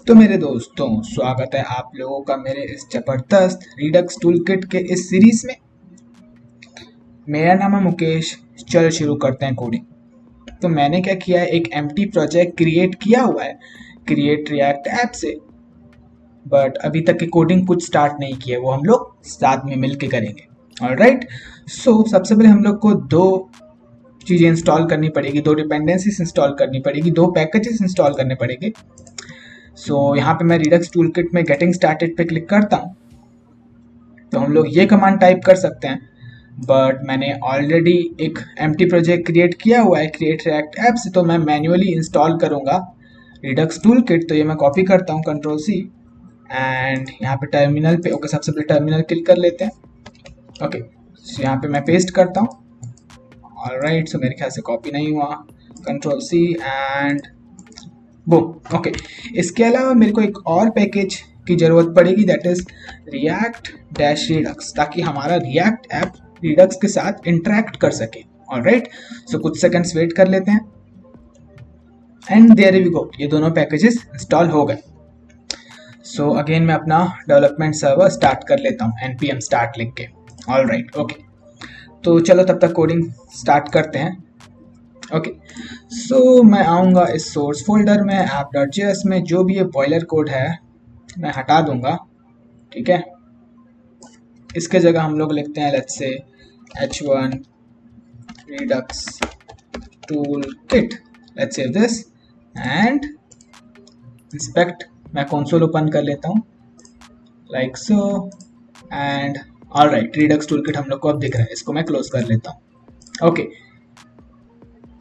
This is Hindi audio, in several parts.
तो मेरे दोस्तों, स्वागत है आप लोगों का मेरे इस जबरदस्त रिडक्स टूलकिट के इस सीरीज में। मेरा नाम है मुकेश। चल शुरू करते हैं कोडिंग। तो मैंने क्या किया है, एक एम्प्टी प्रोजेक्ट क्रिएट किया हुआ है क्रिएट रिएक्ट ऐप से। बट अभी तक की कोडिंग कुछ स्टार्ट नहीं किया है, वो हम लोग साथ में मिल के करेंगे। ऑलराइट। सो सबसे पहले हम लोग को दो चीज़ें इंस्टॉल करनी पड़ेगी, दो डिपेंडेंसीज इंस्टॉल करनी पड़ेगी, दो पैकेजेस इंस्टॉल करने पड़ेंगे। सो यहाँ पे मैं रिडक्स टूलकिट में गेटिंग स्टार्टेड पे क्लिक करता हूँ। तो हम लोग ये कमांड टाइप कर सकते हैं, बट मैंने ऑलरेडी एक एम्प्टी प्रोजेक्ट क्रिएट किया हुआ है क्रिएट रिएक्ट ऐप से, तो मैं मैन्युअली इंस्टॉल करूँगा रिडक्स टूलकिट। तो ये मैं कॉपी करता हूँ, कंट्रोल सी, एंड यहाँ पे टर्मिनल पे ओके सबसे पहले टर्मिनल क्लिक कर लेते हैं। ओके, सो यहाँ पे मैं पेस्ट करता हूँ। ऑलराइट, सो मेरे ख्याल से कॉपी नहीं हुआ। कंट्रोल सी एंड बुम। ओके, इसके अलावा मेरे को एक और पैकेज की ज़रूरत पड़ेगी, that is react dash Redux, ताकि हमारा रिएक्ट ऐप रिडक्स के साथ इंटरेक्ट कर सके। ऑलराइट, सो कुछ सेकंड्स वेट कर लेते हैं एंड देयर वी गो, ये दोनों पैकेजेस इंस्टॉल हो गए। सो अगेन मैं अपना डेवलपमेंट सर्वर स्टार्ट कर लेता हूँ npm start लिख के। ऑलराइट, ओके, तो चलो तब तक कोडिंग स्टार्ट करते हैं। ओके, सो मैं आऊँगा इस सोर्स फोल्डर में app.js में, जो भी ये बॉयलर कोड है मैं हटा दूंगा। ठीक है, इसके जगह हम लोग लिखते हैं let's say h1 redux toolkit। Let's save this and inspect. मैं कंसोल ओपन कर लेता हूँ like so and alright, Redux toolkit हम लोग को अब दिख रहा है। इसको मैं क्लोज कर लेता हूँ। ओके,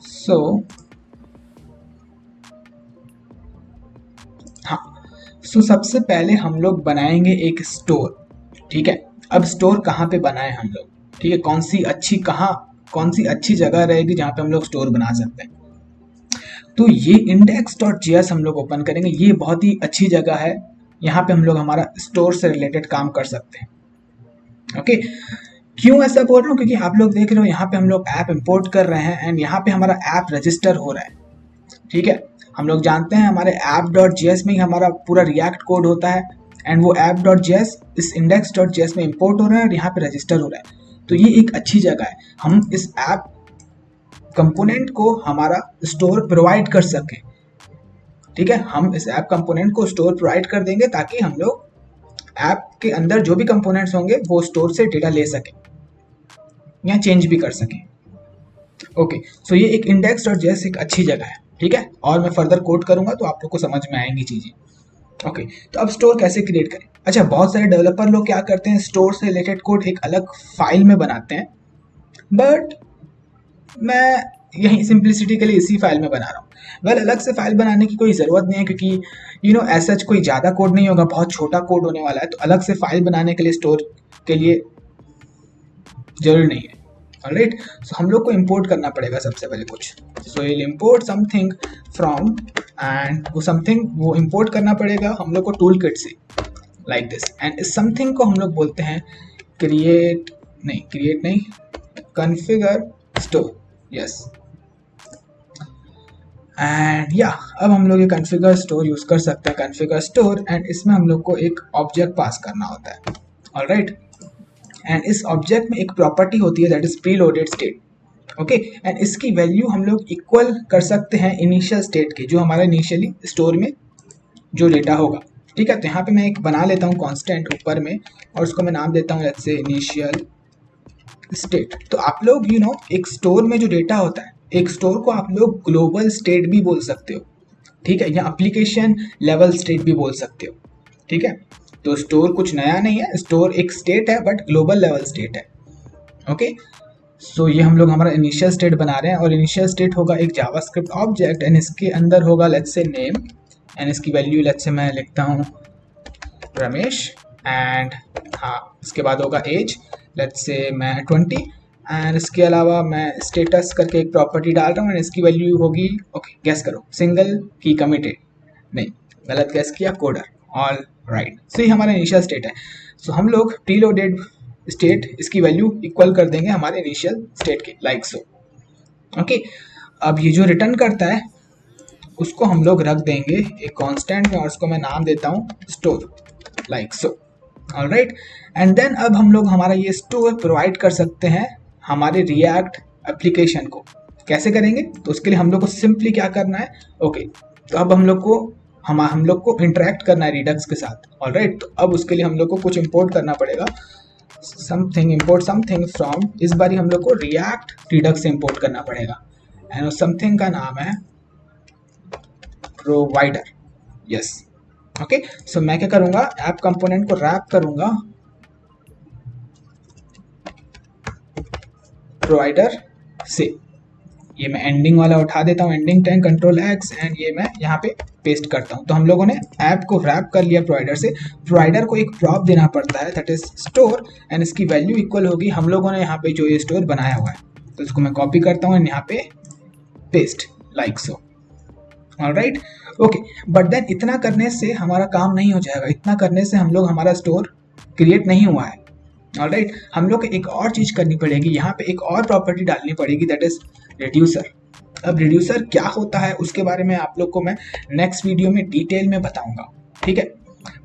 सो हाँ, सो सबसे पहले हम लोग बनाएंगे एक स्टोर। ठीक है, अब स्टोर कहाँ पे बनाए हम लोग? ठीक है, कौन सी अच्छी जगह रहेगी जहाँ पे हम लोग स्टोर बना सकते हैं? तो ये index.js हम लोग ओपन करेंगे। ये बहुत ही अच्छी जगह है, यहाँ पे हम लोग हमारा स्टोर से रिलेटेड काम कर सकते हैं। ओके, क्यों ऐसा बोल रहा हूँ? क्योंकि आप लोग देख रहे हो यहाँ पे हम लोग ऐप इंपोर्ट कर रहे हैं एंड यहाँ पे हमारा ऐप रजिस्टर हो रहा है। ठीक है, हम लोग जानते हैं हमारे app.js में ही हमारा पूरा रिएक्ट कोड होता है एंड वो app.js इस index.js में इंपोर्ट हो रहा है और यहाँ पे रजिस्टर हो रहा है। तो ये एक अच्छी जगह है, हम इस ऐप कंपोनेंट को हमारा स्टोर प्रोवाइड कर सकें। ठीक है, हम इस ऐप कंपोनेंट को स्टोर प्रोवाइड कर देंगे ताकि हम लोग ऐप के अंदर जो भी कंपोनेंट्स होंगे वो स्टोर से डेटा ले सकें या चेंज भी कर सकें। ओके, सो ये एक index.js एक अच्छी जगह है। ठीक है, और मैं फर्दर कोड करूंगा तो आप लोग को समझ में आएंगी चीज़ें। ओके, तो अब स्टोर कैसे क्रिएट करें? अच्छा, बहुत सारे डेवलपर लोग क्या करते हैं, स्टोर से रिलेटेड कोड एक अलग फाइल में बनाते हैं, बट मैं यही सिंप्लिसिटी के लिए इसी फाइल में बना रहा हूँ। वेल, अलग से फाइल बनाने की कोई ज़रूरत नहीं है, क्योंकि ऐसा कोई ज़्यादा कोड नहीं होगा, बहुत छोटा कोड होने वाला है, तो अलग से फाइल बनाने के लिए स्टोर के लिए जरूरी नहीं है। ऑलराइट, सो हम लोग को इंपोर्ट करना पड़ेगा सबसे पहले कुछ। So will import something from, and वो समथिंग वो इंपोर्ट करना पड़ेगा हम लोग को टूल किट से लाइक दिस, एंड इस समथिंग को हम लोग बोलते हैं क्रिएट नहीं कॉन्फ़िगर स्टोर। यस, एंड या अब हम लोग ये कॉन्फ़िगर स्टोर यूज़ कर सकते हैं, कॉन्फ़िगर स्टोर, एंड इसमें हम लोग को एक ऑब्जेक्ट पास करना होता है। ऑलराइट, एंड इस ऑब्जेक्ट में एक प्रॉपर्टी होती है that is preloaded state. Okay, and इसकी वैल्यू हम लोग इक्वल कर सकते हैं इनिशियल स्टेट के, जो हमारा इनिशियली स्टोर में जो डेटा होगा। ठीक है, तो यहाँ पे मैं एक बना लेता हूँ कांस्टेंट ऊपर में, और उसको मैं नाम देता हूँ लेट्स से इनिशियल स्टेट। तो आप लोग एक स्टोर में जो डेटा होता है, एक स्टोर को आप लोग ग्लोबल स्टेट भी बोल सकते हो। ठीक है, या एप्लीकेशन लेवल स्टेट भी बोल सकते हो। ठीक है, तो स्टोर कुछ नया नहीं है, स्टोर एक स्टेट है बट ग्लोबल लेवल स्टेट है। ओके, सो ये हम लोग हमारा इनिशियल स्टेट बना रहे हैं, और इनिशियल स्टेट होगा एक जावास्क्रिप्ट ऑब्जेक्ट, एंड इसके अंदर होगा लेट्स से नेम, एंड इसकी वैल्यू लेट्स से मैं लिखता हूँ रमेश, एंड हाँ, इसके बाद होगा एज लेट्स से मैं 20, एंड इसके अलावा मैं स्टेटस करके एक प्रॉपर्टी डाल रहा हूँ, एंड इसकी वैल्यू होगी, ओके गैस करो, सिंगल की कमिटेड, नहीं गलत गैस किया, कोडर। ऑल राइट, सो ये हमारा इनिशियल स्टेट है। सो हम लोग प्रीलोडेड स्टेट इसकी वैल्यू इक्वल कर देंगे हमारे इनिशियल स्टेट के, लाइक सो। ओके, अब ये जो रिटर्न करता है उसको हम लोग रख देंगे एक कांस्टेंट में और उसको मैं नाम देता हूँ store, like so. Alright, and then अब हम लोग हमारा ये स्टोर प्रोवाइड कर सकते हैं हमारे रिएक्ट एप्लीकेशन को। कैसे करेंगे? तो उसके लिए हम लोग को सिंपली क्या करना है, ओके तो अब हम लोग को इंटरेक्ट करना है रिडक्स के साथ। ऑलराइट, तो अब उसके लिए हम लोग को कुछ इंपोर्ट करना पड़ेगा, इंपोर्ट समथिंग फ्रॉम, इस बार हम लोग को रिएक्ट रिडक्स से इंपोर्ट करना पड़ेगा एंड उस समथिंग का नाम है प्रोवाइडर। यस, ओके सो मैं क्या करूंगा, ऐप कंपोनेंट को रैप करूंगा प्रोवाइडर से। ये मैं एंडिंग वाला उठा देता हूँ, ending tag control x, and ये मैं यहाँ पे पेस्ट करता हूँ। तो हम लोगों ने ऐप को रैप कर लिया प्रोवाइडर से। प्रोवाइडर को एक प्रॉप देना पड़ता है, दैट इज स्टोर, एंड इसकी वैल्यू इक्वल होगी हम लोगों ने यहाँ पे जो ये स्टोर बनाया हुआ है। तो इसको मैं कॉपी करता हूँ एंड यहाँ पे paste, like so. Alright, okay, but then इतना करने से हमारा काम नहीं हो जाएगा, इतना करने से हम लोग हमारा स्टोर क्रिएट नहीं हुआ है। ऑलराइट, हम लोग को एक और चीज करनी पड़ेगी, यहाँ पे एक और प्रॉपर्टी डालनी पड़ेगी, दैट इज रिड्यूसर। अब रिड्यूसर क्या होता है उसके बारे में आप लोग को मैं नेक्स्ट वीडियो में डिटेल में बताऊंगा, ठीक है।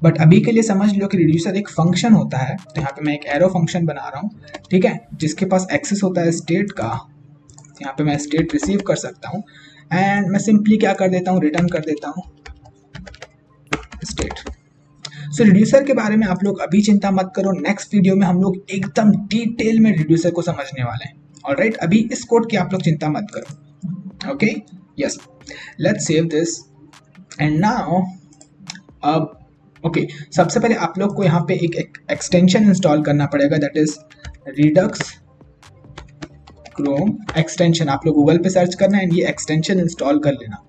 बट अभी के लिए समझ लो कि रिड्यूसर एक फंक्शन होता है। तो यहाँ पे मैं एक एरो फंक्शन बना रहा हूँ, ठीक है, जिसके पास एक्सेस होता है स्टेट का। यहाँ पे मैं स्टेट रिसीव कर सकता हूँ एंड मैं सिंपली क्या कर देता हूँ, रिटर्न कर देता हूँ स्टेट। सो रिड्यूसर के बारे में आप लोग अभी चिंता मत करो, नेक्स्ट वीडियो में हम लोग एकदम डिटेल में रिड्यूसर को समझने वाले हैं। ऑलराइट, अभी इस कोड की आप लोग चिंता मत करो। Okay, yes, let's save this and now अब ओके सबसे पहले आप लोग को यहाँ पे एक एक्सटेंशन इंस्टॉल करना पड़ेगा, that is Redux Chrome extension. आप लोग गूगल पे सर्च करना है, ये एक्सटेंशन इंस्टॉल कर लेना।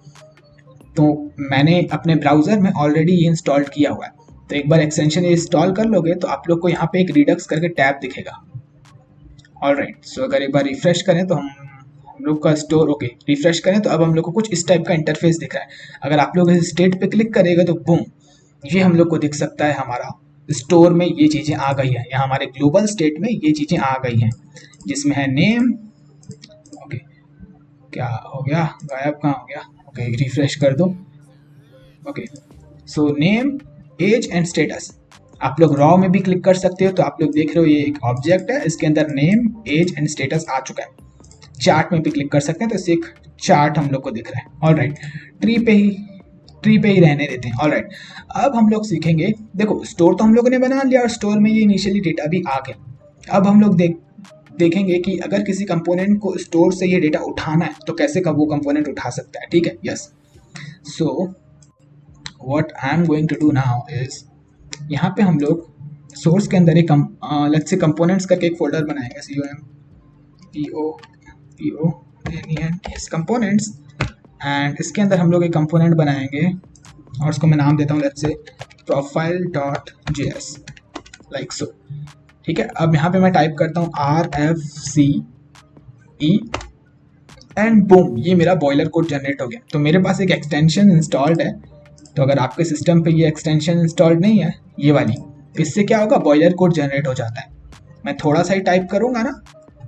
तो मैंने अपने ब्राउजर में ऑलरेडी ये इंस्टॉल किया हुआ है। तो एक बार एक्सटेंशन इंस्टॉल कर लोगे तो आप लोग को यहाँ पे एक रिडक्स करके टैब दिखेगा। ऑलराइट, सो अगर एक बार रिफ्रेश करें तो हम लोग का स्टोर, ओके रिफ्रेश करें तो अब हम लोग को कुछ इस टाइप का इंटरफेस दिख रहा है। अगर आप लोग इस स्टेट पे क्लिक करेगा तो बूम, ये हम लोग को दिख सकता है हमारा स्टोर में ये चीज़ें आ गई हैं, यहाँ हमारे ग्लोबल स्टेट में ये चीज़ें आ गई हैं, जिसमें है नेम। ओके, क्या हो गया, गायब कहाँ हो गया? ओके, रिफ्रेश कर दो। Okay, so name, age and status. आप लोग रॉ में भी क्लिक कर सकते हो। तो आप लोग देख रहे हो ये एक ऑब्जेक्ट है, इसके अंदर नेम, एज एंड स्टेटस आ चुका है। चार्ट में भी क्लिक कर सकते हैं, तो इससे एक चार्ट हम लोग को दिख रहा है। ऑलराइट, ट्री पे ही रहने देते हैं। ऑलराइट, अब हम लोग सीखेंगे, देखो स्टोर तो हम लोगों ने बना लिया और स्टोर में ये इनिशियली डेटा भी आ गया। अब हम लोग देखेंगे कि अगर किसी कंपोनेंट को स्टोर से ये डेटा उठाना है तो कैसे वो कंपोनेंट उठा सकता है, ठीक है। Yes, so what I am going to do now is, यहाँ पे हम लोग सोर्स के अंदर एक लेट्स से कंपोनेंट्स करके एक फोल्डर बनाएंगे, COMPONENTS कंपोनेंट्स, एंड इसके अंदर हम लोग एक कंपोनेंट बनाएंगे और उसको मैं नाम देता हूँ let's say profile.js, like so, ठीक है। अब यहाँ पे मैं टाइप करता हूँ RFCE एंड बूम, ये मेरा बॉयलर कोड जनरेट हो गया। तो मेरे पास एक एक्सटेंशन इंस्टॉल्ड है। तो अगर आपके सिस्टम पे ये एक्सटेंशन इंस्टॉल्ड नहीं है, ये वाली, इससे क्या होगा, बॉयलर कोड जनरेट हो जाता है। मैं थोड़ा सा ही टाइप करूंगा ना,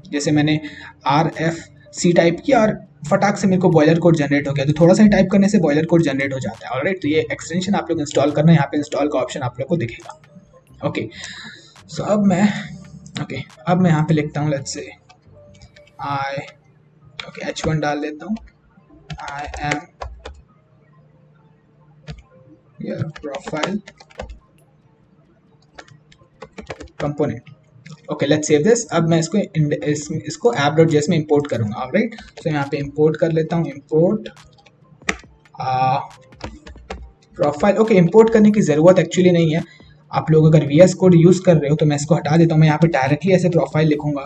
जैसे मैंने RFC टाइप किया और फटाक से मेरे को बॉयलर कोड जनरेट हो गया। तो थोड़ा सा ही टाइप करने से बॉयलर कोड जनरेट हो जाता है। ऑलराइट, तो ये एक्सटेंशन आप लोग इंस्टॉल करना है, यहाँ पे इंस्टॉल का ऑप्शन आप लोग को दिखेगा। ओके, सो अब मैं यहाँ पे लिखता हूँ लेट्स से H1 डाल देता हूँ, I am your profile component। Okay, let's save this. अब मैं इसको app.js में इंपोर्ट करूंगा। ऑलराइट, तो यहाँ पे इंपोर्ट कर लेता हूँ, इंपोर्ट प्रोफाइल। ओके, इंपोर्ट करने की ज़रूरत एक्चुअली नहीं है। आप लोग अगर VS कोड यूज़ कर रहे हो तो मैं इसको हटा देता हूँ। मैं यहाँ पे डायरेक्टली ऐसे प्रोफाइल लिखूंगा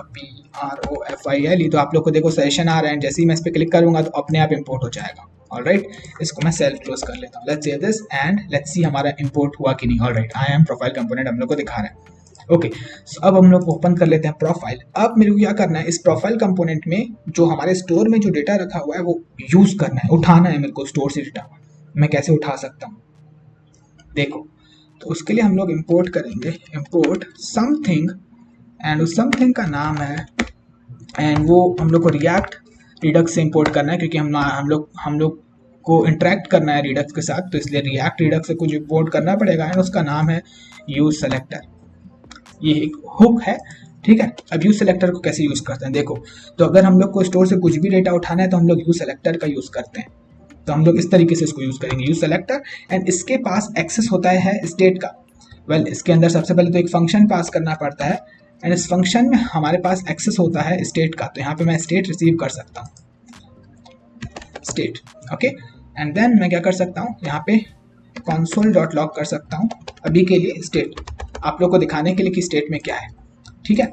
PROFILE, तो आप लोग को देखो सेशन आ रहा है, जैसे ही मैं इस पर क्लिक करूंगा तो अपने आप इंपोर्ट हो जाएगा। ऑलराइट, इसको मैं सेल्फ क्लोज कर लेता हूँ। Let's save this and let's see हमारा इंपोर्ट हुआ कि नहीं। Alright, I am profile component हम लोग को दिखा रहा है। ओके, सो अब हम लोग ओपन कर लेते हैं प्रोफाइल। अब मेरे को क्या करना है, इस प्रोफाइल कंपोनेंट में जो हमारे स्टोर में जो डेटा रखा हुआ है वो यूज़ करना है, उठाना है मेरे को स्टोर से डेटा। मैं कैसे उठा सकता हूँ, देखो, तो उसके लिए हम लोग इंपोर्ट करेंगे, इंपोर्ट समथिंग, एंड उस समथिंग का नाम है, एंड वो हम लोग को रिएक्ट रिडक्स से इंपोर्ट करना है, क्योंकि हम लोग को इंटरेक्ट करना है रिडक्स के साथ, तो इसलिए रिएक्ट रिडक्स से कुछ इंपोर्ट करना पड़ेगा एंड उसका नाम है यूज सेलेक्टर। ये एक हुक है, ठीक है। अब यूज सेलेक्टर को कैसे यूज करते हैं देखो, तो अगर हम लोग को स्टोर से कुछ भी डेटा उठाना है तो हम लोग यूज सेलेक्टर का यूज करते हैं। तो हम लोग इस तरीके से इसको यूज करेंगे, यूज सेलेक्टर, एंड इसके पास एक्सेस होता है स्टेट का। वेल इसके अंदर सबसे पहले तो एक फंक्शन पास करना पड़ता है एंड इस फंक्शन में हमारे पास एक्सेस होता है स्टेट का। तो यहाँ पे मैं स्टेट रिसीव कर सकता हूँ, स्टेट, ओके। एंड देन मैं क्या कर सकता हूँ, यहाँ पे console.log कर सकता हूँ अभी के लिए स्टेट, आप लोग को दिखाने के लिए कि स्टेट में क्या है, ठीक है।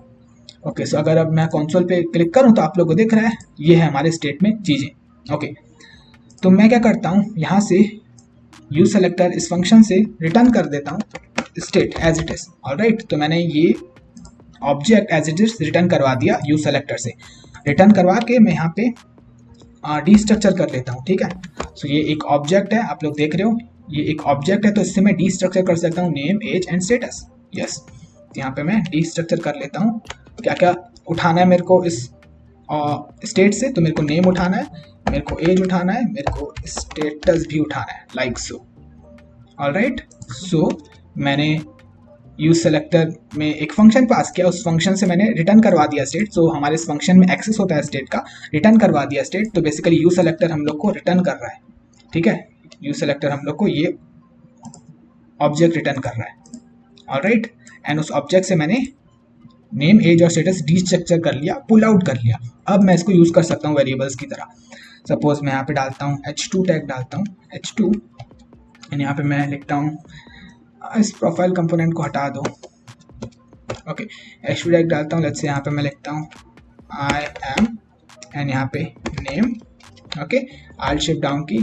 ओके सो अगर अब मैं कंसोल पे क्लिक करूँ तो आप लोग को दिख रहा है ये है हमारे स्टेट में चीज़ें, ओके। तो मैं क्या करता हूँ, यहाँ से यूज सेलेक्टर इस फंक्शन से रिटर्न कर देता हूँ state as it is, alright. तो मैंने ये object as it is return करवा दिया यूज सेलेक्टर से। रिटर्न करवा के मैं यहाँ पे डी स्ट्रक्चर कर लेता हूँ, ठीक है। सो ये एक ऑब्जेक्ट है, आप लोग देख रहे हो ये एक ऑब्जेक्ट है, तो इससे मैं डी स्ट्रक्चर कर सकता हूँ name, age and status, yes. यहाँ पे मैं डी स्ट्रक्चर कर लेता हूँ, क्या क्या उठाना है मेरे को इस स्टेट से, तो मेरे को नेम उठाना है, मेरे को एज उठाना है, मेरे को स्टेटस भी उठाना है, लाइक सो, ऑलराइट। सो मैंने यूज सेलेक्टर में एक फंक्शन पास किया, उस फंक्शन से मैंने रिटर्न करवा दिया स्टेट। सो हमारे इस फंक्शन में एक्सेस होता है स्टेट का, रिटर्न करवा दिया स्टेट। तो बेसिकली यूज सेलेक्टर हम लोग को रिटर्न कर रहा है, ठीक है। यूज सेलेक्टर हम लोग को ये ऑब्जेक्ट रिटर्न कर रहा है, ऑलराइट। एंड उस ऑब्जेक्ट से मैंने नेम, एज और स्टेटस डी स्ट्रक्चर कर लिया, पुल आउट कर लिया। अब मैं इसको यूज कर सकता हूँ वेरिएबल्स की तरह। सपोज मैं यहाँ पे डालता हूँ h2 टैग डालता हूँ, h2, एंड यहाँ पे मैं लिखता हूँ, इस प्रोफाइल कंपोनेंट को हटा दो, ओके। h2 टैग डालता हूँ, लेट्स से यहाँ पे मैं लिखता हूँ आई एम, एंड यहाँ पे name, okay. Alt Shift down की,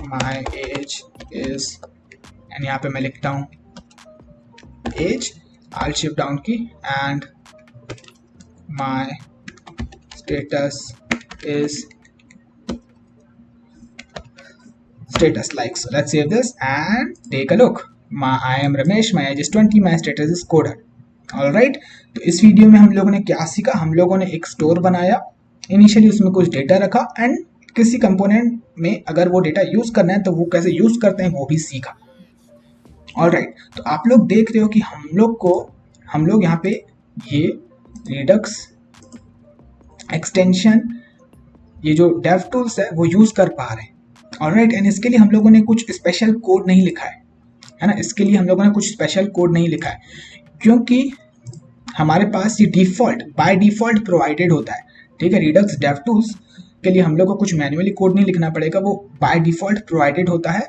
माई एज इज, एंड यहाँ पे मैं लिखता हूँ एज, Alt Shift डाउन की, and my status is status, like so. Let's save this and take a look. I am Ramesh, my age is 20, my status is coder. All right. तो इस वीडियो में हम लोगों ने क्या सीखा, हम लोगों ने एक स्टोर बनाया, इनिशियली उसमें कुछ डेटा रखा एंड किसी कंपोनेंट में अगर वो डेटा यूज करना है तो वो कैसे यूज करते हैं वो भी सीखा। ऑल राइट, तो आप लोग देख रहे हो कि हम लोग यहाँ पे ये रिडक्स एक्सटेंशन, ये जो डेव टूल्स है वो यूज कर पा रहे हैं, ऑलराइट। एंड इसके लिए हम लोगों ने कुछ स्पेशल कोड नहीं लिखा है ना, इसके लिए हम लोगों ने कुछ स्पेशल कोड नहीं लिखा है क्योंकि हमारे पास ये डिफॉल्ट बाय डिफॉल्ट प्रोवाइडेड होता है, ठीक है। रिडक्स डेव टूल्स के लिए हम लोग को कुछ मैन्युअली कोड नहीं लिखना पड़ेगा, वो बाय डिफॉल्ट प्रोवाइडेड होता है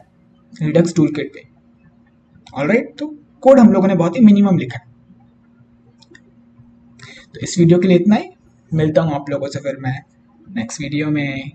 रिडक्स टूल किट पे, ऑलराइट। तो कोड हम लोगों ने बहुत ही मिनिमम लिखा है। तो इस वीडियो के लिए इतना ही, मिलता हूँ आप लोगों से फिर मैं नेक्स्ट वीडियो में।